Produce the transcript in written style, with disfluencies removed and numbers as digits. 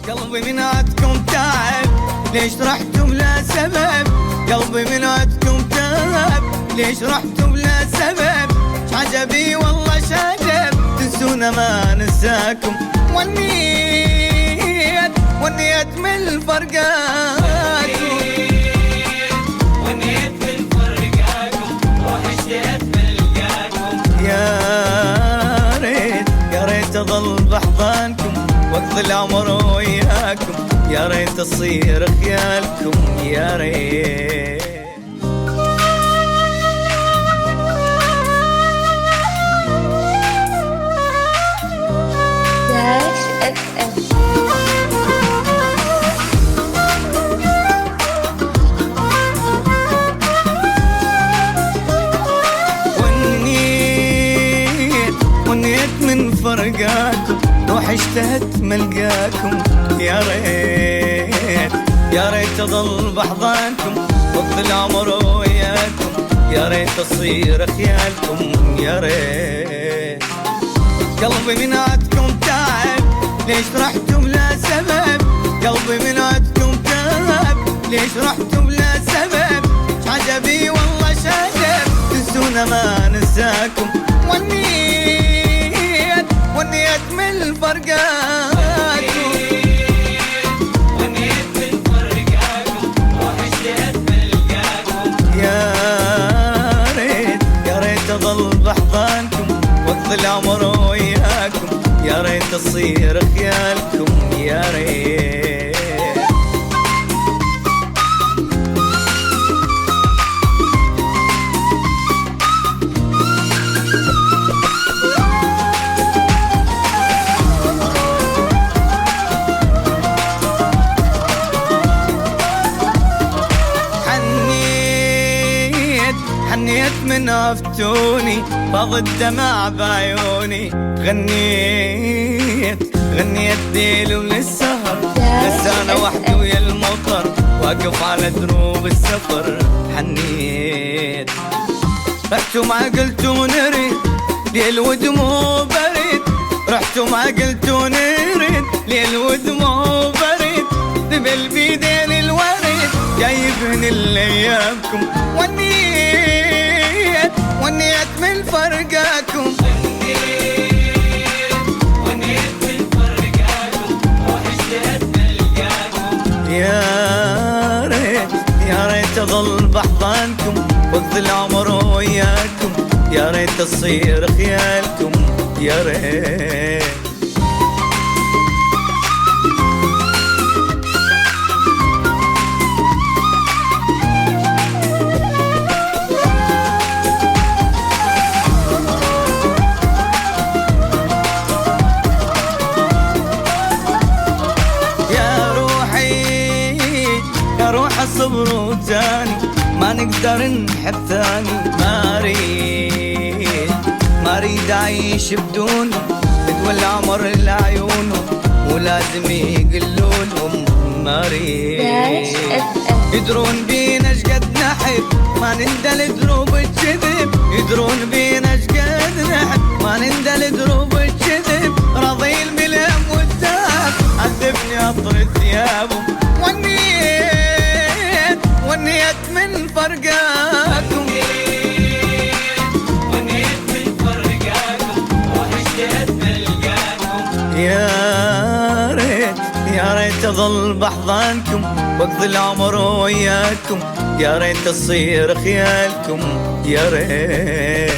قلبي من عدكم تعب، ليش رحتم بلا سبب؟ قلبي من عدكم تعب، ليش رحتم بلا سبب؟ عجبي والله شجب، تنسونا ما ننساكم. والنيت من الفرقاكم، والنيت من فرقاكم، وحشتت ملقاكم. يا ريت اظل بحضانكم واقضي العمر وياكم، يا ريت تصير خيالكم، يا ريت. والنيت من فرقاكم، روح اشتهت ملقاكم، يا ريت اظل بحضانكم واقضي العمر وياكم، يا ريت تصير خيالكم، يا ريت. قلبي من عدكم تعب، ليش رحتم بلا سبب؟ قلبي من عدكم تعب، ليش رحتم بلا سبب؟ عجبي والله شجب، تنسونا ما ننساكم. والنيت من الفرقاكم، والنيت من فرقاكم، وحشتت ملقاكم. يا ريت اظل بحضانكم واقضي العمر وياكم، يا ريت تصير خيالكم، يا ريت. حنيت من عفتوني، فاض الدمع بعيوني، غنيت ديل وللسهر، لسه انا وحدي ويا المطر، واقف على دروب السفر. حنيت رحتوا ما قلتوا نريد، ليل ودموع بريد، رحتوا ما قلتوا نريد، ليل ودموع بريد، دبل بيدين الوريد جايبهن الايامكم. والنيت من فرقاكم، والنيت من فرقاكم، وحشتت ملقاكم. يا ريت اظل بحضانكم واقضي العمر وياكم، يا ريت تصير خيالكم، يا ريت. الصبر وتاني ما نقدر نحب ثاني، ما اريد اعيش بدونه، بدو العمر لعيونهم ولازم يقلولهم، ما اريد. يدرون بينا شقد نحب، ما نندل دروب الكذب، يدرون بينا شقد نحب، ما نندل دروب الكذب، راضين بالهم والتعب، عذبني اطر ثيابهم. والنيت من فرقاكم، والنيت من فرقاكم، وحشتت ملقاكم. يا ريت اظل بحضانكم واقضي العمر وياكم، يا ريت تصير خيالكم، يا ريت.